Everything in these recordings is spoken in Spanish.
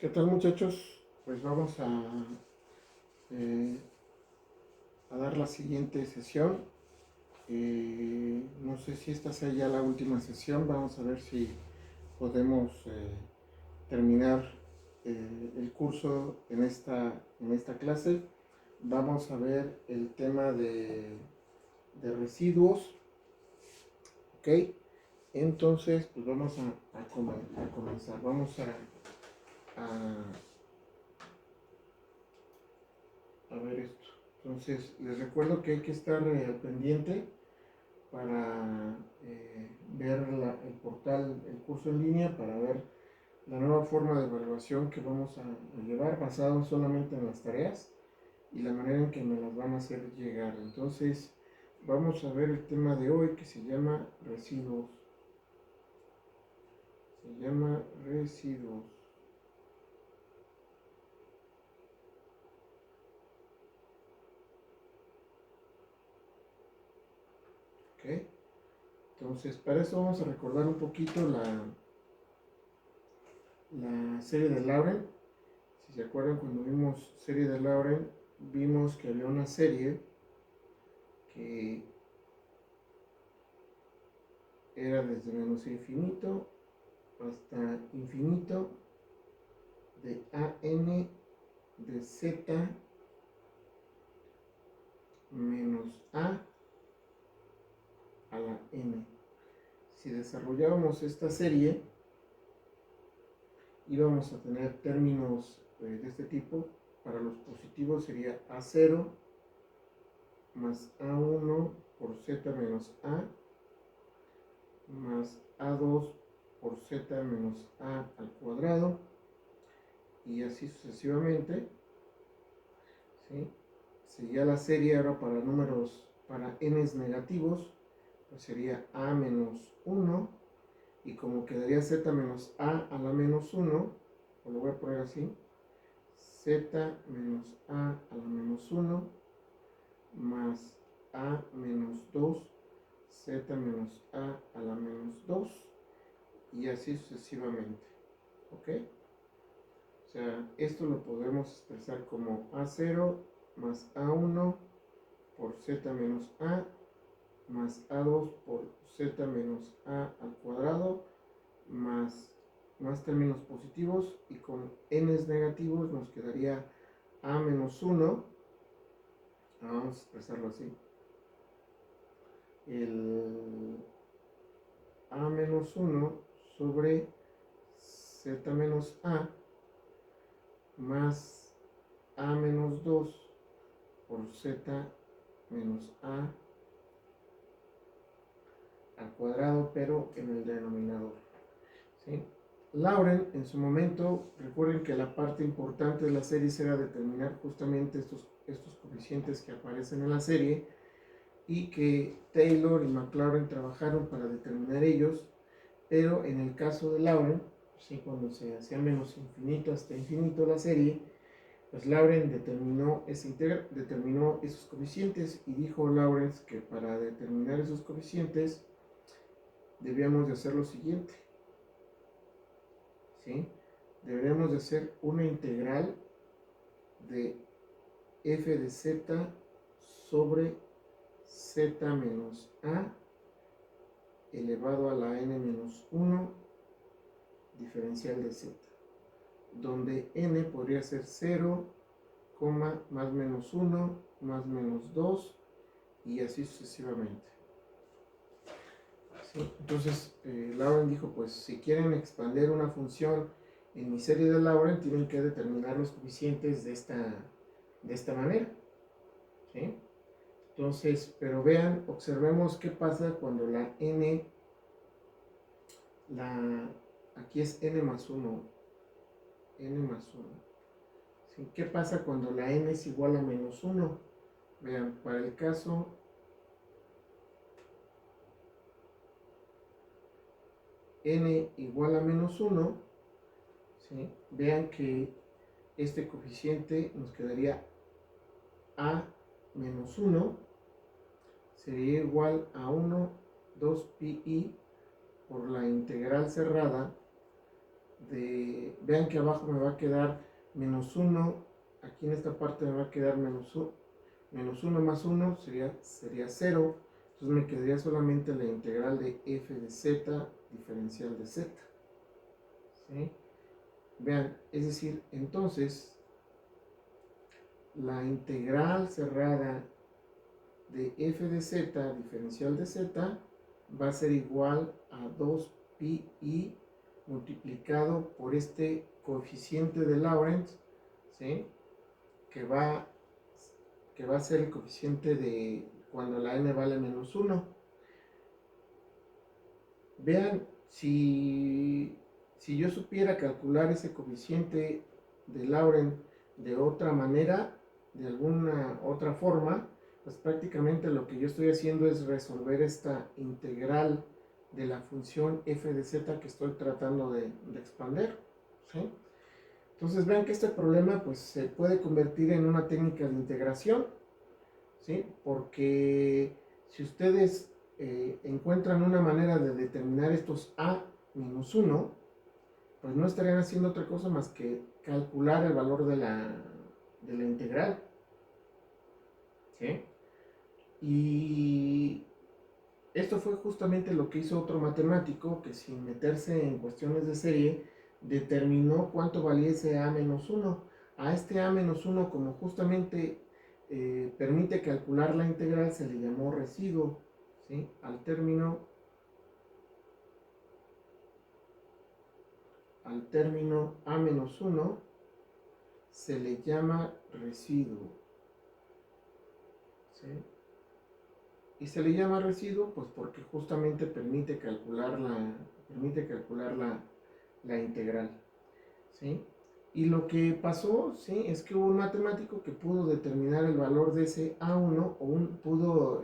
¿Qué tal, muchachos? Pues vamos eh, a dar la siguiente sesión. No sé si esta sea ya la última sesión. Vamos a ver si podemos terminar el curso en esta clase. Vamos a ver el tema de residuos. ¿Ok? Entonces, pues vamos a comenzar. Vamos a ver esto. Entonces, les recuerdo que hay que estar al pendiente para ver el portal, el curso en línea, para ver la nueva forma de evaluación que vamos a llevar, basado solamente en las tareas y la manera en que me las van a hacer llegar. Entonces, vamos a ver el tema de hoy, que se llama residuos. Se llama residuos. ¿Ok? Entonces, para eso vamos a recordar un poquito la serie de Laurent. Si se acuerdan, cuando vimos serie de Laurent, vimos que había una serie que era desde menos infinito hasta infinito de an de z menos a la n. Si desarrollábamos esta serie, íbamos a tener términos de este tipo. Para los positivos sería a0 más a1 por z menos a más a2 por z menos a al cuadrado, y así sucesivamente, ¿sí? Si ya la serie ahora para números, para n's negativos, pues sería a menos 1, y como quedaría z menos a la menos 1, o lo voy a poner así, z menos a la menos 1 más a menos 2, z menos a la menos 2, y así sucesivamente. ¿Ok? O sea, esto lo podemos expresar como a0 más a1 por z menos a más a2 por z menos a al cuadrado, más términos positivos, y con n's negativos nos quedaría a menos 1. Vamos a expresarlo así: el a menos 1 sobre z menos a más a menos 2 por z menos a al cuadrado, pero en el denominador, ¿sí? Laurent, en su momento, recuerden que la parte importante de la serie era determinar justamente estos coeficientes que aparecen en la serie, y que Taylor y Maclaurin trabajaron para determinar ellos. Pero en el caso de Laurent, ¿sí?, cuando se hacía menos infinito hasta infinito la serie, pues Laurent determinó esos coeficientes, y dijo Laurent que para determinar esos coeficientes debíamos de hacer lo siguiente, ¿sí? Deberíamos de hacer una integral de f de z sobre z menos a elevado a la n menos 1 diferencial de z, donde n podría ser 0, más menos 1, más menos 2, y así sucesivamente. ¿Sí? Entonces, Laurent dijo, pues si quieren expandir una función en mi serie de Laurent, tienen que determinar los coeficientes de esta manera, ¿sí? Entonces, pero vean, observemos qué pasa cuando la n, aquí es n más 1, ¿sí? ¿Qué pasa cuando la n es igual a menos 1? Vean, para el caso n igual a menos 1, ¿sí?, vean que este coeficiente nos quedaría a menos 1, sería igual a 1, 2 pi por la integral cerrada vean que abajo me va a quedar menos 1, aquí en esta parte me va a quedar menos 1 más 1 sería 0, entonces me quedaría solamente la integral de f de z diferencial de z. ¿Sí? Vean, es decir, entonces la integral cerrada de f de z diferencial de z va a ser igual a 2pi multiplicado por este coeficiente de Lorentz, ¿sí? que va a ser el coeficiente de cuando la n vale menos 1. Vean, si yo supiera calcular ese coeficiente de Lorentz de otra manera, de alguna otra forma, pues prácticamente lo que yo estoy haciendo es resolver esta integral de la función f de z que estoy tratando de expander. ¿Sí? Entonces vean que este problema pues se puede convertir en una técnica de integración, ¿sí? Porque si ustedes encuentran una manera de determinar estos a menos 1, pues no estarían haciendo otra cosa más que calcular el valor de la integral. ¿Sí? Y esto fue justamente lo que hizo otro matemático que, sin meterse en cuestiones de serie, determinó cuánto valía ese a menos 1. A este a menos 1, como justamente permite calcular la integral, se le llamó residuo. ¿Sí? Al término a menos 1 se le llama residuo. ¿Sí? Y se le llama residuo pues porque justamente permite calcular la integral. ¿Sí? Y lo que pasó, ¿sí?, es que hubo un matemático que pudo determinar el valor de ese A1 pudo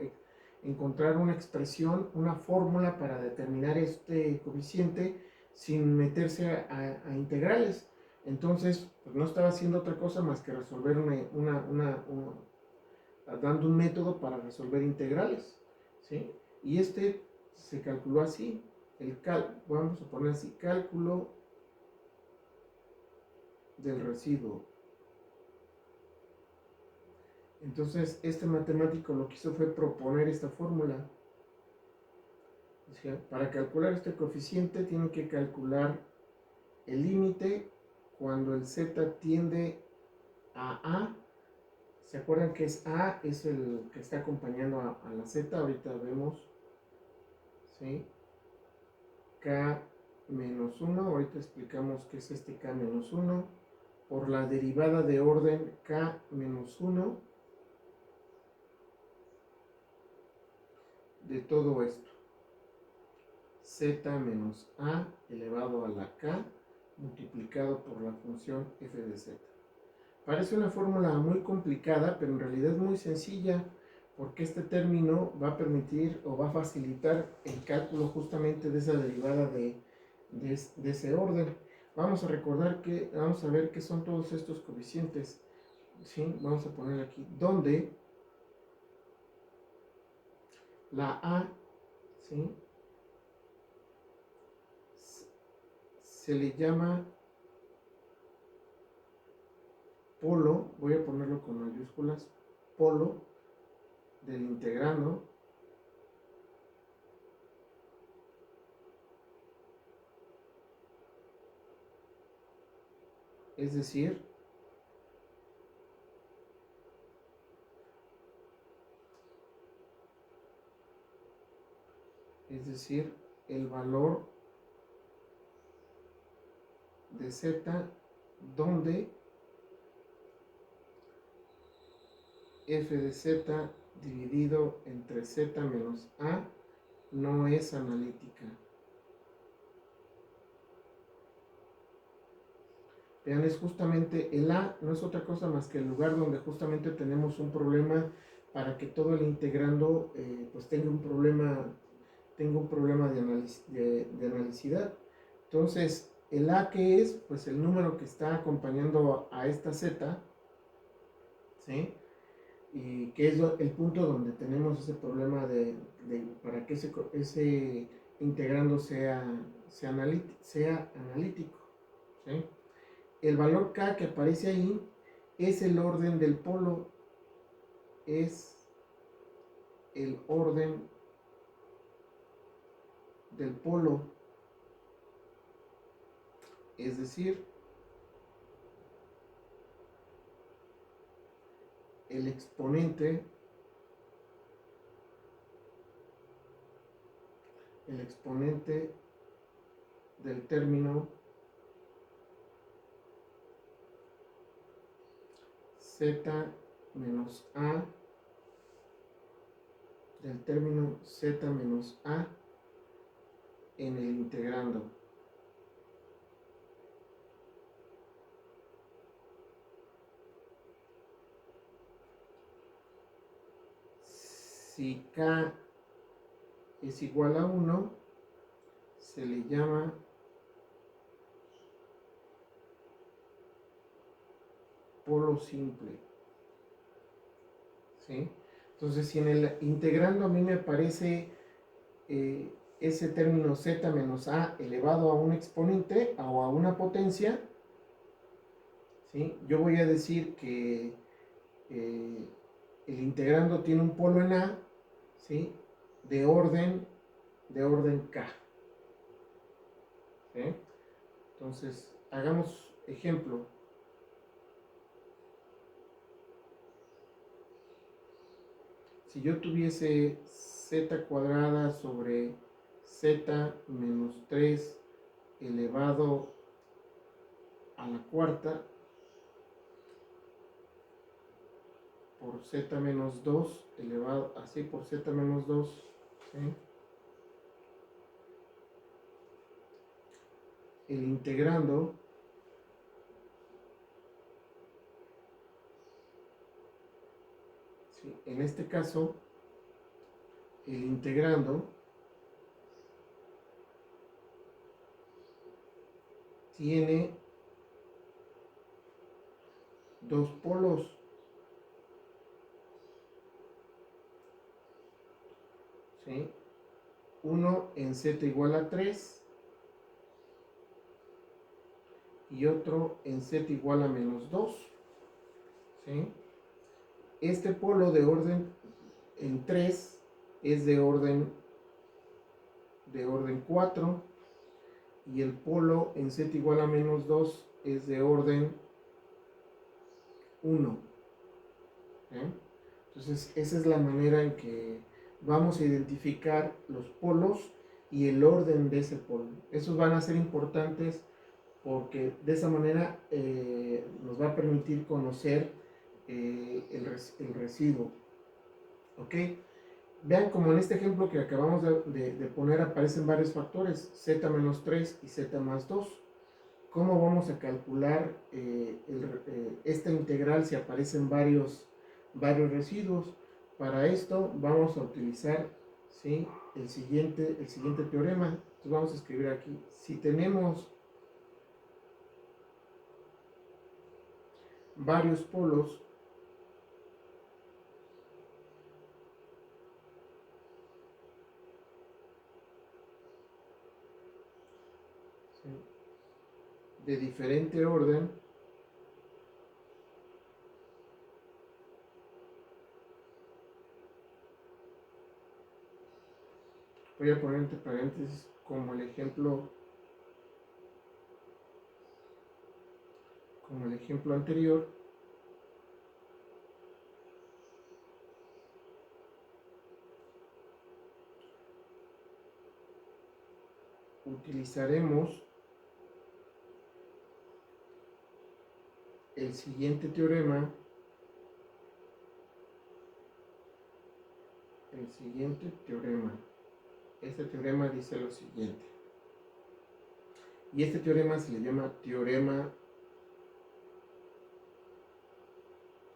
encontrar una expresión, una fórmula para determinar este coeficiente sin meterse a integrales. Entonces, pues no estaba haciendo otra cosa más que resolver dando un método para resolver integrales. ¿Sí? Y este se calculó así, vamos a poner así, cálculo del residuo. Entonces, este matemático lo que hizo fue proponer esta fórmula. O sea, para calcular este coeficiente tiene que calcular el límite cuando el z tiende a A. ¿Se acuerdan que es A? Es el que está acompañando a la z. Ahorita vemos. ¿Sí? K menos 1. Ahorita explicamos qué es este K menos 1. Por la derivada de orden K menos 1 de todo esto. Z menos A elevado a la K multiplicado por la función f de z. Parece una fórmula muy complicada, pero en realidad es muy sencilla, porque este término va a permitir o va a facilitar el cálculo justamente de esa derivada de ese orden. Vamos a ver qué son todos estos coeficientes. ¿Sí? Vamos a poner aquí, donde la A, ¿sí?, se le llama polo, voy a ponerlo con mayúsculas, polo del integrando, es decir, el valor de z donde f de z dividido entre z menos a no es analítica. Vean, es justamente el a, no es otra cosa más que el lugar donde justamente tenemos un problema para que todo el integrando pues tenga un problema de analicidad. Entonces, el a, ¿qué es? Pues el número que está acompañando a esta z, ¿sí? Y que es el punto donde tenemos ese problema para que ese integrando sea analítico. ¿sí? El valor K que aparece ahí es el orden del polo, es el orden del polo, es decir, el exponente del término z menos a, del término z menos a en el integrando. Si k es igual a 1, se le llama polo simple, ¿sí? Entonces, si en el integrando a mí me aparece ese término z menos a elevado a un exponente o a una potencia, ¿sí? Yo voy a decir que el integrando tiene un polo en a, ¿sí? de orden k, ¿sí? Entonces, hagamos ejemplo. Si yo tuviese z cuadrada sobre z menos 3 elevado a la cuarta por z menos 2 elevado así por z menos 2, ¿sí? El integrando ¿sí? En este caso el integrando tiene dos polos, ¿sí? Uno en z igual a 3 y otro en z igual a menos 2, ¿sí? Este polo de orden en 3 es de orden 4 y el polo en z igual a menos 2 es de orden 1, ¿eh? Entonces esa es la manera en que vamos a identificar los polos y el orden de ese polo. Esos van a ser importantes porque de esa manera nos va a permitir conocer el residuo. ¿Ok? Vean como en este ejemplo que acabamos de poner aparecen varios factores, z-3 y z+2. ¿Cómo vamos a calcular esta integral si aparecen varios residuos? Para esto vamos a utilizar, ¿sí? el siguiente teorema. Entonces vamos a escribir aquí, si tenemos varios polos ¿sí? de diferente orden, voy a poner entre paréntesis como el ejemplo anterior, utilizaremos el siguiente teorema. Este teorema dice lo siguiente. Y este teorema se le llama teorema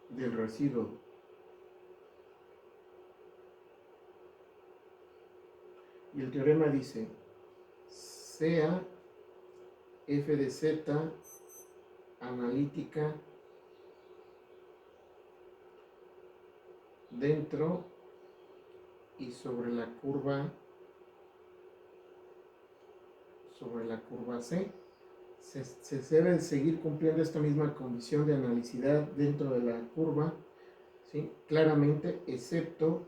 del residuo. Y el teorema dice, sea f de z analítica dentro y sobre la curva C se debe seguir cumpliendo esta misma condición de analicidad dentro de la curva, ¿sí? Claramente, excepto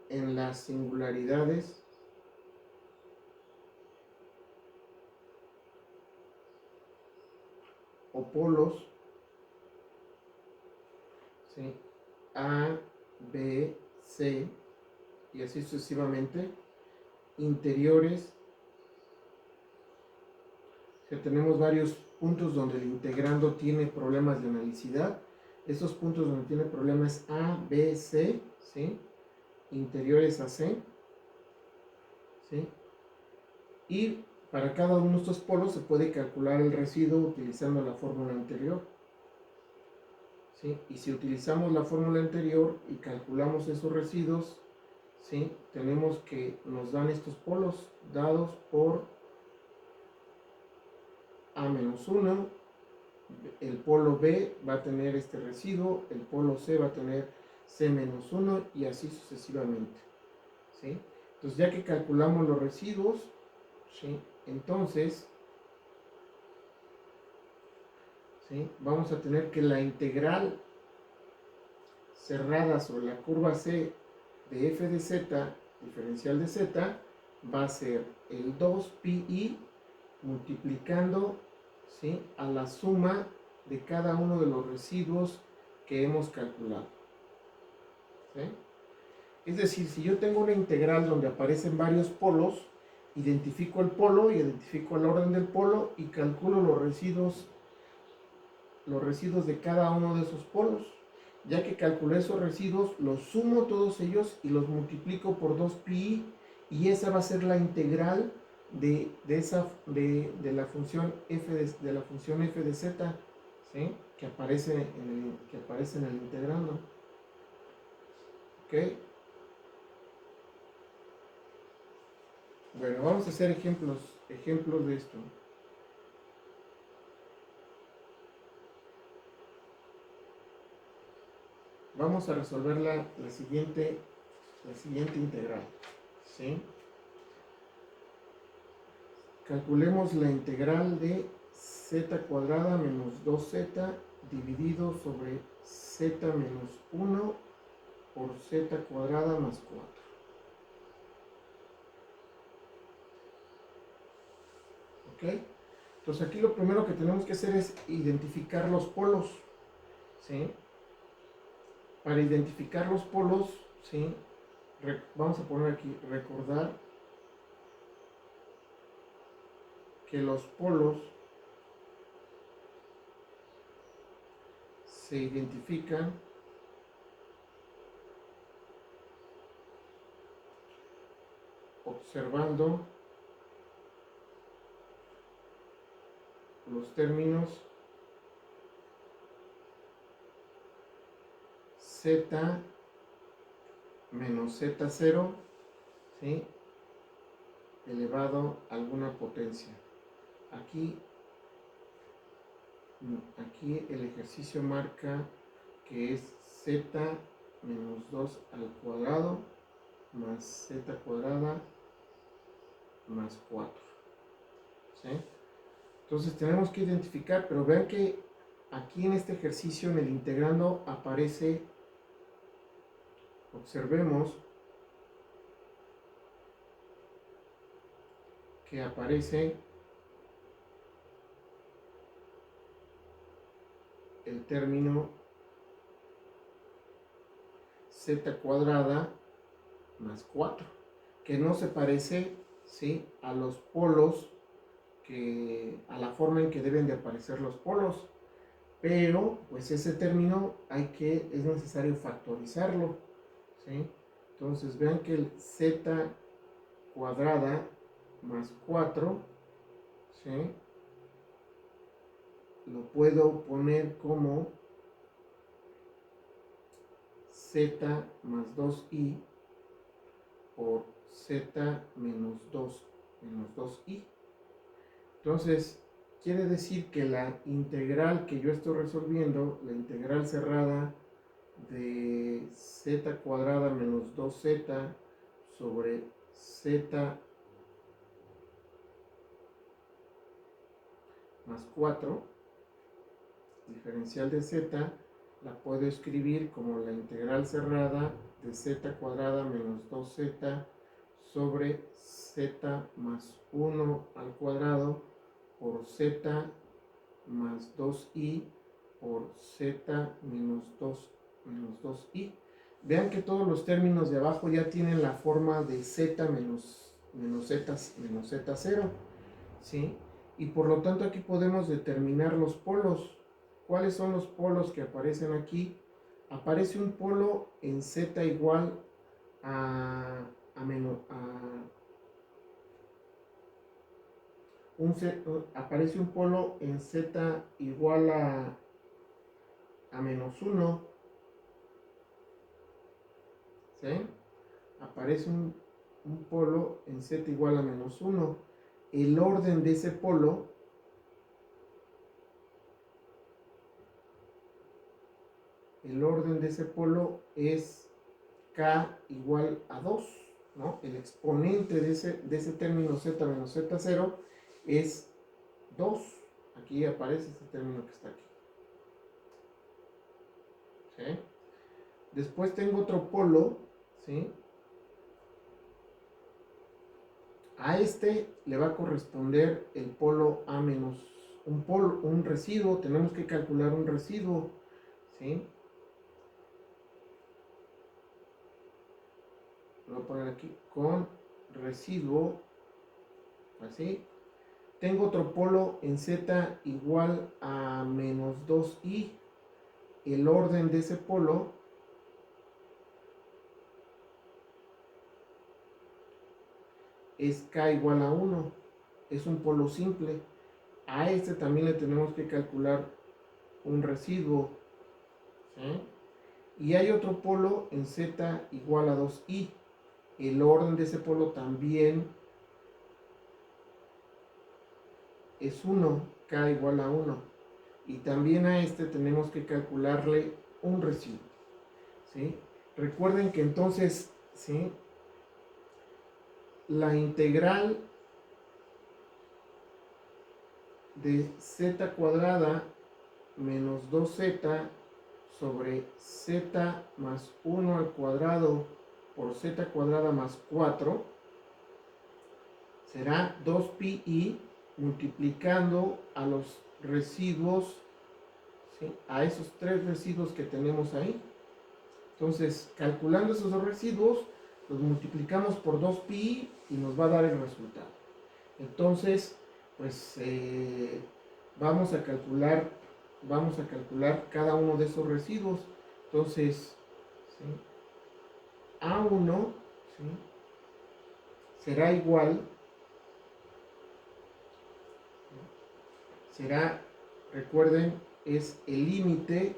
en las singularidades o polos, ¿sí? A, B, C y así sucesivamente, interiores. Que tenemos varios puntos donde el integrando tiene problemas de analicidad. Estos puntos donde tiene problemas A, B, C, ¿sí? Interiores a C, ¿sí? Y para cada uno de estos polos se puede calcular el residuo utilizando la fórmula anterior, ¿sí? Y si utilizamos la fórmula anterior y calculamos esos residuos, ¿sí? Tenemos que nos dan estos polos dados por A-1, el polo B va a tener este residuo, el polo C va a tener C-1 y así sucesivamente, ¿sí? Entonces ya que calculamos los residuos, ¿sí? Entonces, ¿sí? Vamos a tener que la integral cerrada sobre la curva C de f de z, diferencial de z, va a ser el 2pi multiplicando, ¿sí? A la suma de cada uno de los residuos que hemos calculado, ¿sí? Es decir, si yo tengo una integral donde aparecen varios polos, identifico el polo, identifico el orden del polo y calculo los residuos de cada uno de esos polos. Ya que calculé esos residuos, los sumo todos ellos y los multiplico por 2pi y esa va a ser la integral de la función f de z, ¿sí? que aparece en el integrando. ¿Ok? Bueno, vamos a hacer ejemplos de esto. Vamos a resolver la siguiente integral, ¿sí? Calculemos la integral de z cuadrada menos 2z dividido sobre z menos 1 por z cuadrada más 4. ¿Ok? Entonces aquí lo primero que tenemos que hacer es identificar los polos, ¿sí? Para identificar los polos, ¿sí? Vamos a poner aquí, recordar que los polos se identifican observando los términos z menos z0, ¿sí? elevado a alguna potencia. Aquí el ejercicio marca que es z menos 2 al cuadrado más z cuadrada más 4, ¿sí? Entonces tenemos que identificar, pero vean que aquí en este ejercicio, en el integrando, aparece, observemos que aparece el término z cuadrada más 4, que no se parece, ¿sí? a los polos, a la forma en que deben de aparecer los polos, pero pues ese término es necesario factorizarlo, ¿sí? Entonces vean que el z cuadrada más 4, ¿sí? lo puedo poner como z más 2i por z menos 2i. Entonces, quiere decir que la integral que yo estoy resolviendo, la integral cerrada de z cuadrada menos 2z sobre z más 4, diferencial de z, la puedo escribir como la integral cerrada de z cuadrada menos 2z sobre z más 1 al cuadrado por z más 2i por z menos 2i. Vean que todos los términos de abajo ya tienen la forma de z menos z0, ¿sí? Y por lo tanto aquí podemos determinar los polos. ¿Cuáles son los polos que aparecen aquí? Aparece un polo en z igual aparece un polo en z igual a menos 1, ¿sí? Aparece un polo en z igual a menos 1. El orden de ese polo es k igual a 2, ¿no? El exponente de ese término z menos z0 es 2. Aquí aparece este término que está aquí, ¿sí? Después tengo otro polo, ¿sí? A este le va a corresponder el polo A menos un residuo. Tenemos que calcular un residuo, ¿sí? Lo voy a poner aquí con residuo, así. Tengo otro polo en z igual a menos 2i. El orden de ese polo es k igual a 1. Es un polo simple. A este también le tenemos que calcular un residuo, ¿sí? Y hay otro polo en z igual a 2i. El orden de ese polo también es 1, k igual a 1. Y también a este tenemos que calcularle un residuo, ¿sí? Recuerden que entonces, ¿sí?, la integral de z cuadrada menos 2z sobre z más 1 al cuadrado por z cuadrada más 4 será 2pi multiplicando a los residuos, ¿sí?, a esos tres residuos que tenemos ahí. Entonces, calculando esos dos residuos, los multiplicamos por 2pi y nos va a dar el resultado. Entonces, pues vamos a calcular cada uno de esos residuos. Entonces, ¿sí?, A1, ¿sí?, será igual, recuerden, es el límite.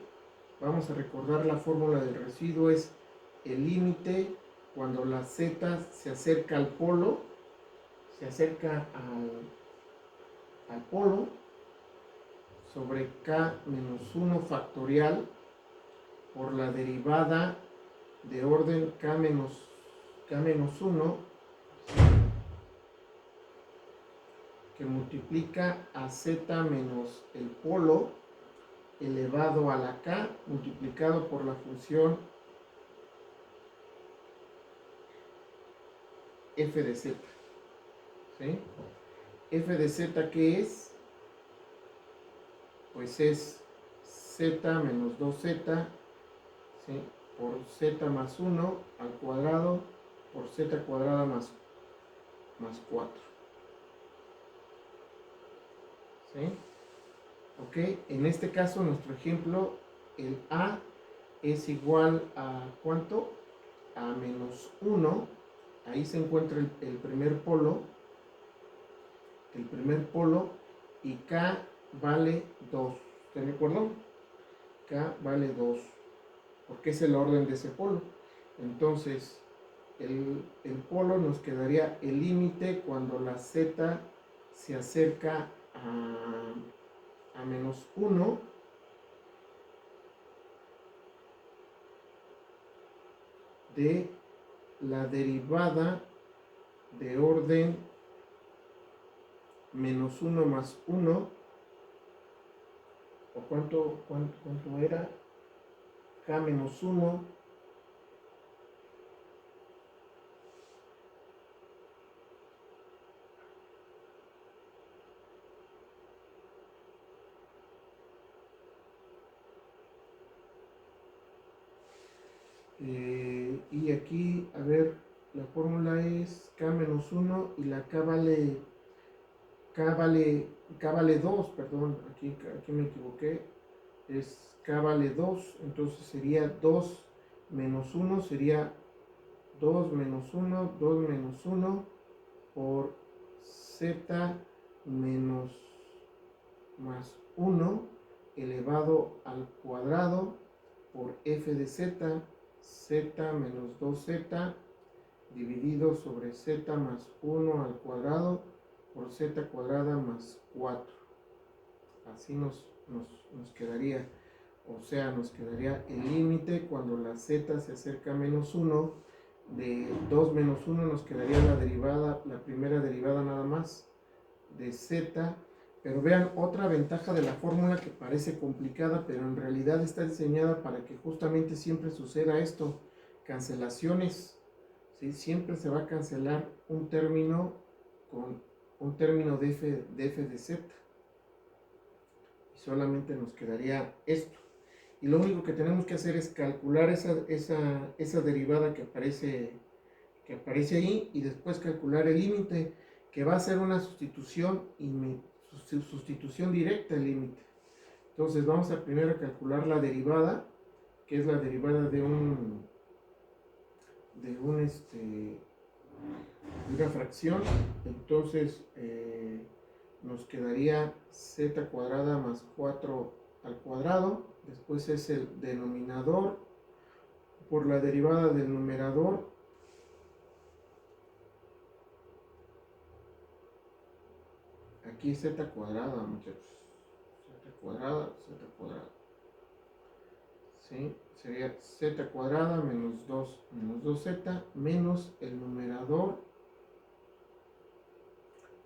Vamos a recordar la fórmula del residuo, es el límite cuando la z se acerca al polo, se acerca al polo, sobre k menos 1 factorial por la derivada de orden k menos 1, que multiplica a z menos el polo elevado a la k multiplicado por la función f de z, ¿sí? F de z, ¿qué es? Pues es z menos 2z, ¿sí?, por z más 1 al cuadrado por z cuadrada más 4, ¿sí? Ok, en este caso, nuestro ejemplo, el A es igual a ¿cuánto? A menos 1. Ahí se encuentra el primer polo, y K vale 2. ¿Están de acuerdo? K vale 2, porque es el orden de ese polo. Entonces, el polo nos quedaría el límite cuando la z se acerca a menos 1, de la derivada de orden menos 1 más 1, o cuánto era, k menos 1, y aquí, a ver, la fórmula es k menos 1 y la k vale 2, perdón, aquí me equivoqué, es k vale 2, entonces sería 2 menos 1, sería 2 menos 1, 2 menos 1 por z menos más 1 elevado al cuadrado por f de z, z menos 2z dividido sobre z más 1 al cuadrado por z cuadrada más 4. Así nos quedaría. O sea, nos quedaría el límite cuando la z se acerca a menos 1. De 2 menos 1 nos quedaría la derivada, la primera derivada nada más de z. Pero vean, otra ventaja de la fórmula que parece complicada, pero en realidad está diseñada para que justamente siempre suceda esto. Cancelaciones. ¿Sí? Siempre se va a cancelar un término con un término de f de z. Y solamente nos quedaría esto. Y lo único que tenemos que hacer es calcular esa derivada que aparece ahí y después calcular el límite, que va a ser una sustitución directa del límite. Entonces vamos a primero calcular la derivada, que es la derivada de una fracción. Entonces nos quedaría z cuadrada más 4 al cuadrado. Después es el denominador por la derivada del numerador. Aquí z cuadrada, muchachos. Z cuadrada. ¿Sí? Sería z cuadrada menos 2z menos el numerador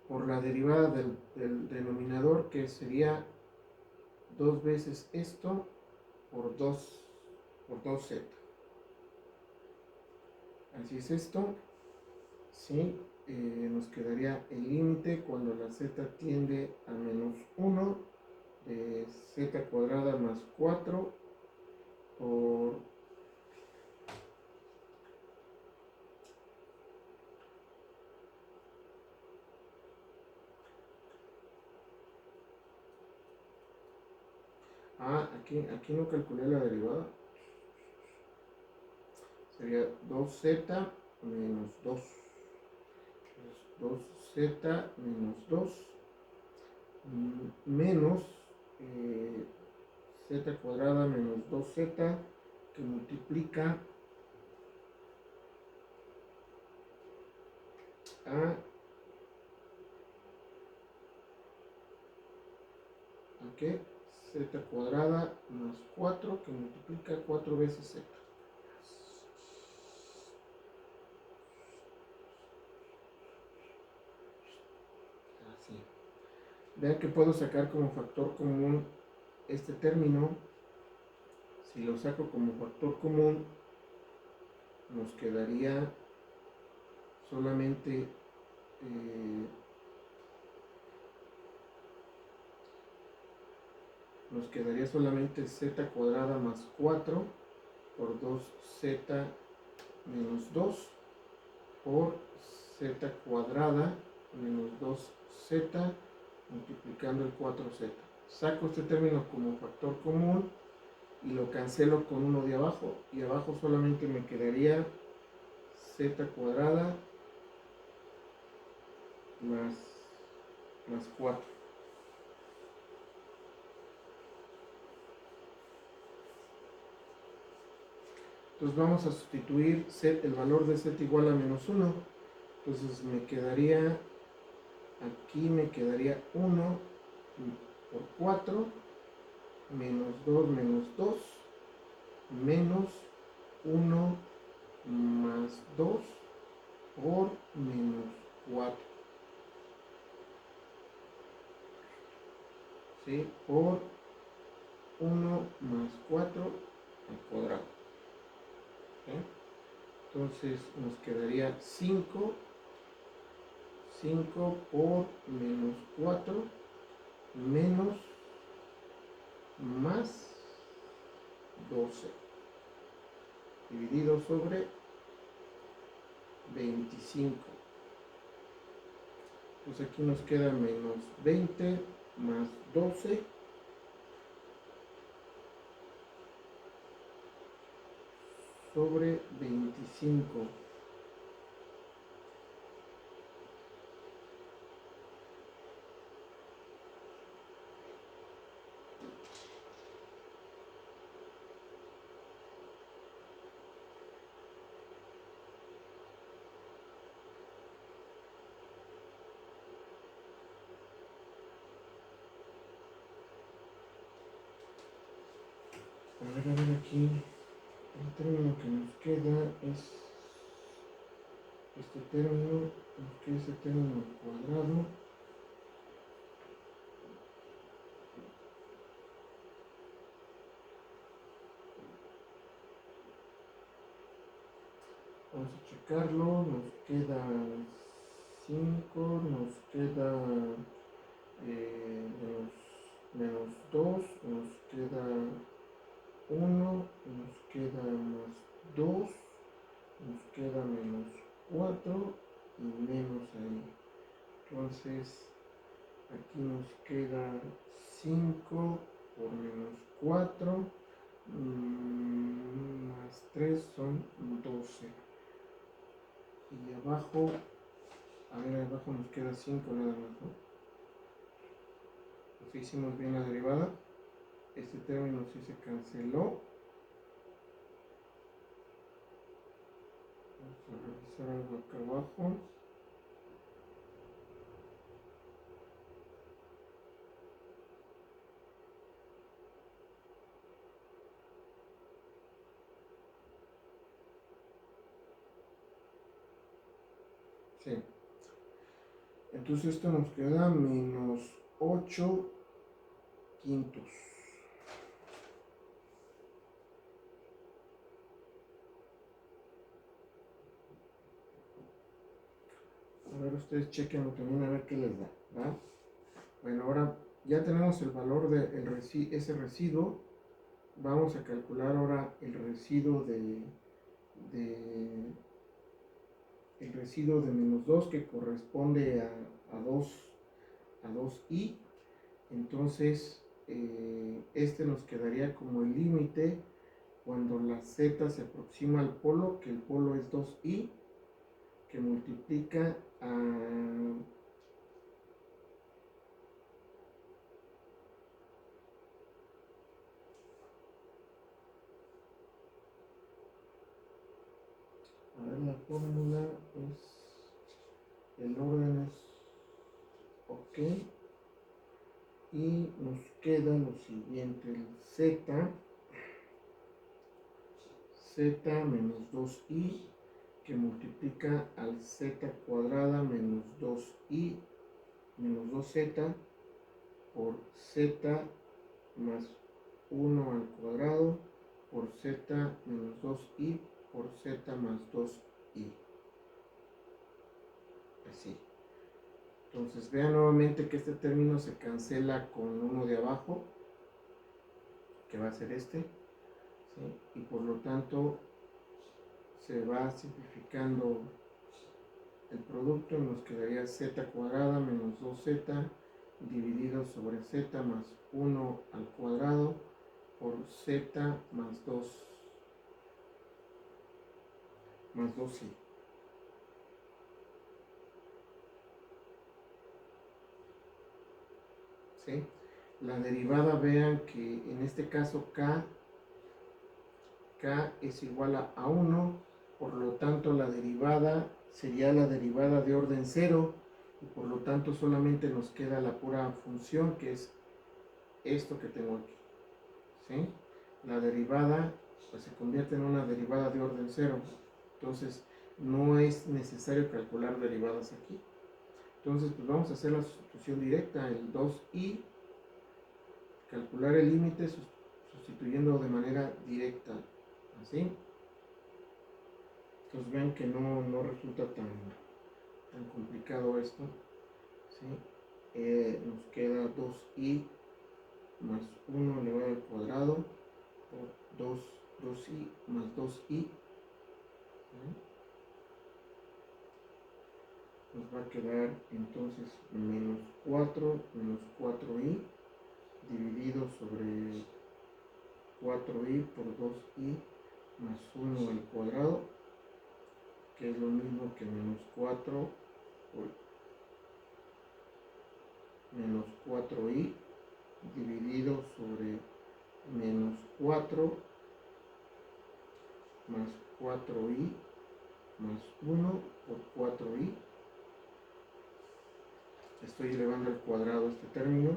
por la derivada del denominador, que sería 2 veces esto por 2z. Así es esto. ¿Sí? Nos quedaría el límite cuando la z tiende a menos 1 de z cuadrada más 4 por aquí no calculé la derivada. Sería 2z menos 2. 2z menos 2 menos z cuadrada menos 2z, que multiplica a ¿qué? Z cuadrada más 4, que multiplica 4 veces z. Así. Vean que puedo sacar como factor común este término. Si lo saco como factor común, nos quedaría solamente z cuadrada más 4 por 2z menos 2 por z cuadrada menos 2z multiplicando el 4z. Saco este término como factor común y lo cancelo con uno de abajo, y abajo solamente me quedaría z cuadrada más 4. Entonces vamos a sustituir el valor de z igual a menos 1. Entonces aquí me quedaría 1 por 4 menos 2 menos 2 menos 1 más 2 por menos 4. ¿Sí? Por 1 más 4 al cuadrado. ¿Sí? Entonces nos quedaría 5 por menos 4 menos más 12 dividido sobre 25. Pues aquí nos queda menos 20 más 12 sobre 25. A ver aquí. El término que nos queda es este término, que es el término al cuadrado. Vamos a checarlo, nos queda 5, nos queda menos 2, nos queda 1, nos queda más 2, nos queda menos 4 y menos ahí. Entonces aquí nos queda 5 por menos 4 más 3 son 12. Y abajo, a ver, abajo nos queda 5 nada más, ¿no? Pues hicimos bien la derivada. Este término sí se canceló. Vamos a revisar algo acá abajo. Sí. Entonces esto nos queda menos 8 quintos. A ver, ustedes chequenlo también a ver qué les da, ¿verdad? Bueno, ahora ya tenemos el valor de ese residuo. Vamos a calcular ahora el residuo de menos 2 que corresponde a 2i. Entonces este nos quedaría como el límite cuando la z se aproxima al polo, que el polo es 2i, que multiplica a ver, la fórmula es, el orden es ok, y nos queda lo siguiente, el z menos 2i, que multiplica al z cuadrada menos 2i menos 2z por z más 1 al cuadrado por z menos 2i por z más 2i. Así. Entonces vean nuevamente que este término se cancela con uno de abajo, que va a ser este, ¿sí? Y por lo tanto se va simplificando el producto y nos quedaría z cuadrada menos 2z dividido sobre z más 1 al cuadrado por z más 2i. ¿Sí? La derivada, vean que en este caso k es igual a 1, por lo tanto la derivada sería la derivada de orden 0, y por lo tanto solamente nos queda la pura función, que es esto que tengo aquí, ¿sí? La derivada pues se convierte en una derivada de orden 0, Entonces no es necesario calcular derivadas aquí. Entonces pues vamos a hacer la sustitución directa, el 2i, calcular el límite sustituyendo de manera directa, así. Entonces vean que no resulta tan complicado esto, ¿sí? Nos queda 2i más 1 elevado al cuadrado por 2i más 2i, ¿sí? Nos va a quedar entonces menos 4i dividido sobre 4i por 2i más 1 al cuadrado, que es lo mismo que menos 4 por menos 4i dividido sobre menos 4 más 4i más 1 por 4i. Estoy elevando al cuadrado este término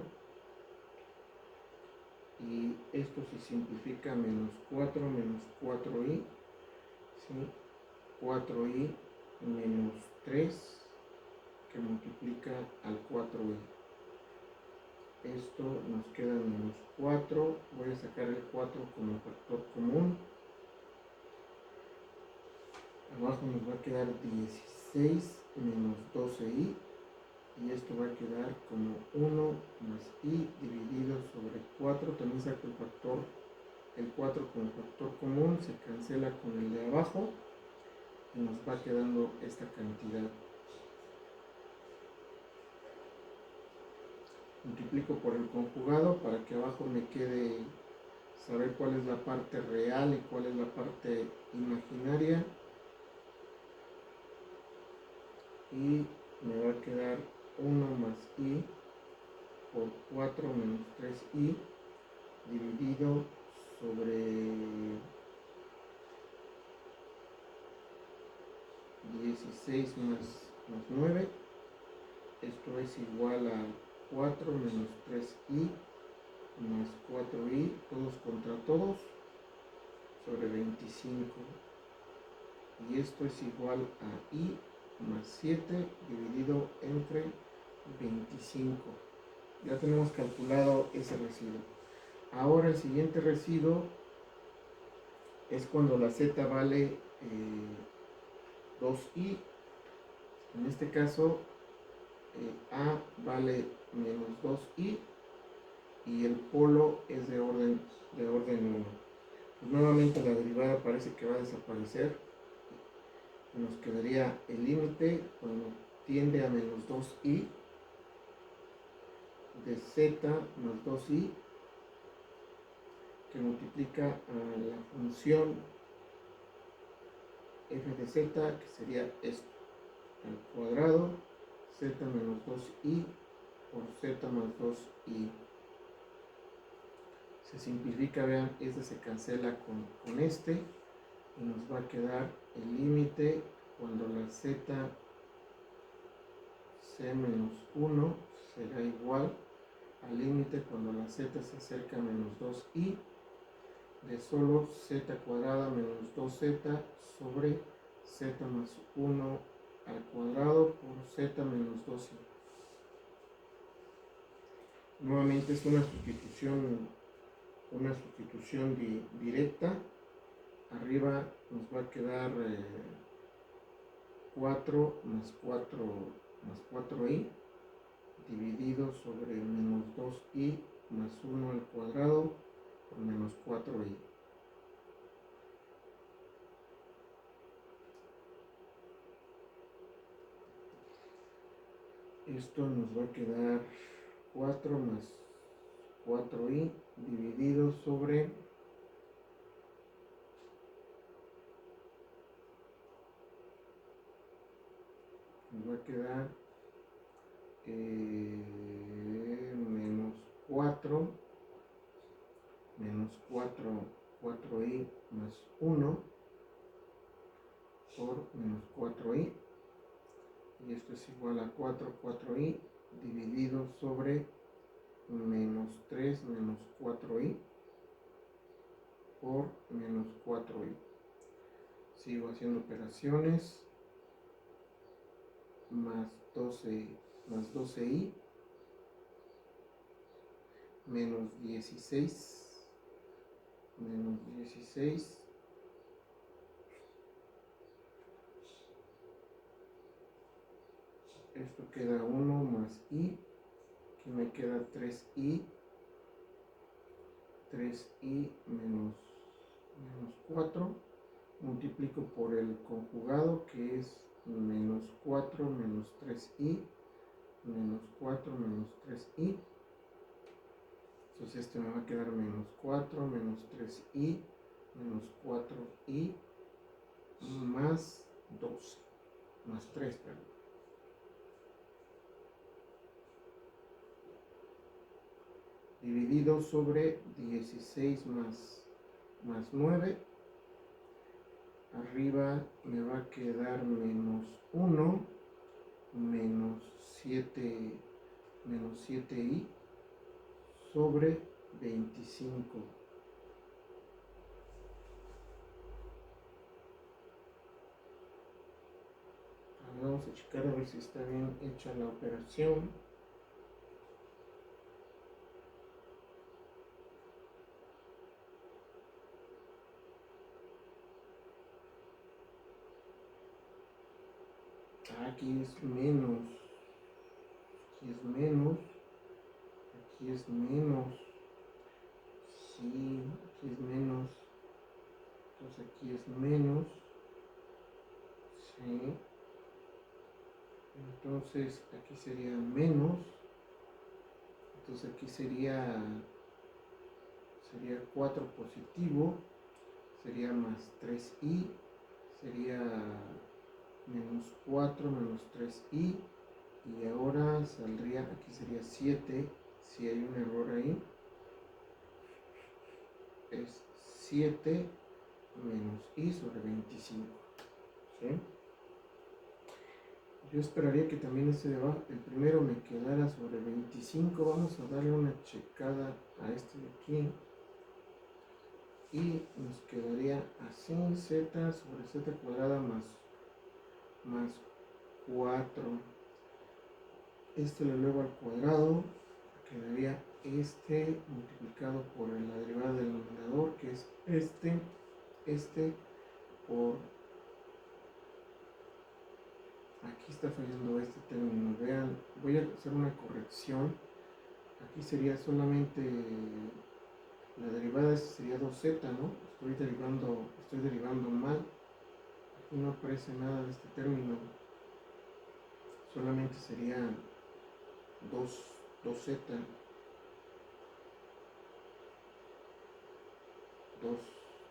y esto se simplifica menos 4i, ¿sí? 4i menos 3 que multiplica al 4i. Esto nos queda menos 4, voy a sacar el 4 como factor común. Abajo nos va a quedar 16 menos 12i y esto va a quedar como 1 más i dividido sobre 4. También saco el 4 como factor común, se cancela con el de abajo y nos va quedando esta cantidad. Multiplico por el conjugado para que abajo me quede saber cuál es la parte real y cuál es la parte imaginaria, y me va a quedar 1 más i por 4 menos 3i dividido sobre 16 más 9. Esto es igual a 4 menos 3i más 4i, todos contra todos, sobre 25. Y esto es igual a i más 7 dividido entre 25. Ya tenemos calculado ese residuo. Ahora el siguiente residuo es cuando la z vale 2i. En este caso a vale menos 2i y el polo es de orden 1. Pues nuevamente la derivada parece que va a desaparecer. Nos quedaría el límite cuando tiende a menos 2i de z más 2i, que multiplica a la función f de z, que sería esto, al cuadrado, z menos 2i por z más 2i. Se simplifica, vean, este se cancela con este y nos va a quedar el límite cuando la z c menos 1 será igual al límite cuando la z se acerca a menos 2i de solo z cuadrada menos 2z sobre z más 1 al cuadrado por z menos 2i. Nuevamente es una sustitución directa. Arriba nos va a quedar 4 más 4i dividido sobre menos 2i más 1 al cuadrado por menos 4i. Esto nos va a quedar 4 más 4i dividido sobre nos va a quedar menos 4i más 1 por menos 4i, y esto es igual a 4i dividido sobre menos 3 menos 4i por menos 4i. Sigo haciendo operaciones. Más 12i. Menos 16. Menos 16. Esto queda 1 más i. Aquí me queda 3i. 3i menos 4. Multiplico por el conjugado, que es menos 4 menos 3i. Menos 4 menos 3i. Entonces este me va a quedar menos 4 menos 3i. Menos 4i. Más 12. Más 3, perdón. Dividido sobre 16 más 9. Arriba me va a quedar menos 1 menos 7i sobre 25. Ahora vamos a checar a ver si está bien hecha la operación. Aquí es menos, aquí es menos, aquí es menos, sí, aquí es menos, entonces aquí es menos, sí, entonces aquí sería menos, entonces aquí sería 4 positivo, sería más 3i, sería menos 4 menos 3i, y ahora saldría, aquí sería 7, si hay un error ahí, es 7 menos i sobre 25, ¿sí? Yo esperaría que también ese de abajo, el primero me quedara sobre 25, vamos a darle una checada a este de aquí, y nos quedaría así, z sobre z cuadrada más 4, este lo elevo al cuadrado, quedaría este multiplicado por la derivada del denominador, que es este por, aquí está fallando este término, vean, voy a hacer una corrección, aquí sería solamente la derivada, sería 2z, ¿no? Estoy derivando mal, aquí no aparece nada de este término, solamente sería 2z,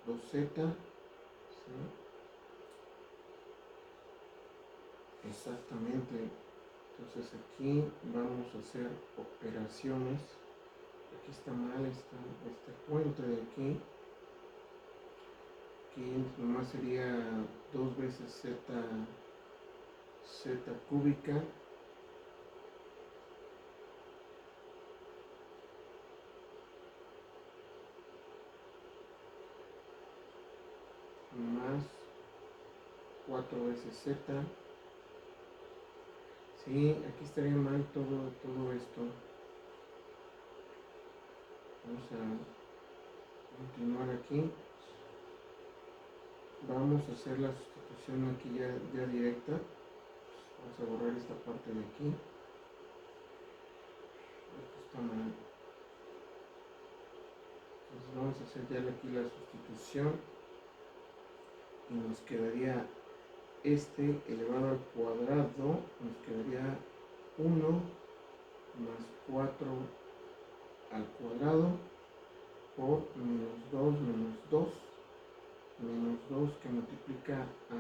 2z, ¿sí? Exactamente. Entonces aquí vamos a hacer operaciones. Aquí está mal esta cuenta de aquí. Aquí nomás sería 2 veces z cúbica más 4 veces z. Sí, aquí estaría mal todo esto. Vamos a continuar aquí. Vamos a hacer la sustitución aquí ya directa. Vamos a borrar esta parte de aquí. Esto está mal. Entonces vamos a hacer ya aquí la sustitución. Y nos quedaría este elevado al cuadrado, nos quedaría 1 más 4 al cuadrado por menos 2 que multiplica a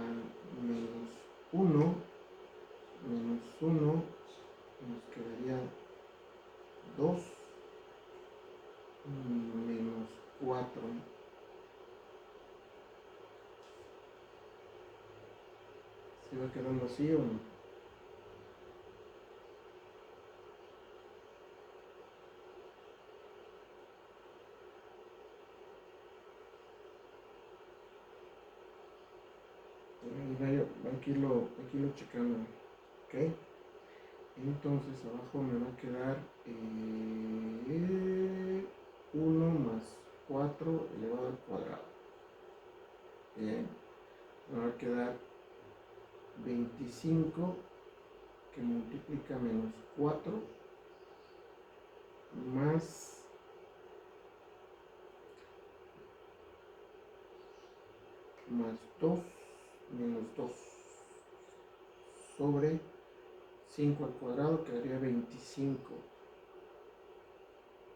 menos 1 nos quedaría 2 menos 4. ¿Se va quedando así o no? aquí lo checando, ¿ok? Entonces abajo me va a quedar 1 más 4 elevado al cuadrado. Bien, me va a quedar 25 que multiplica menos 4 más 2 menos 2 sobre 5 al cuadrado quedaría 25.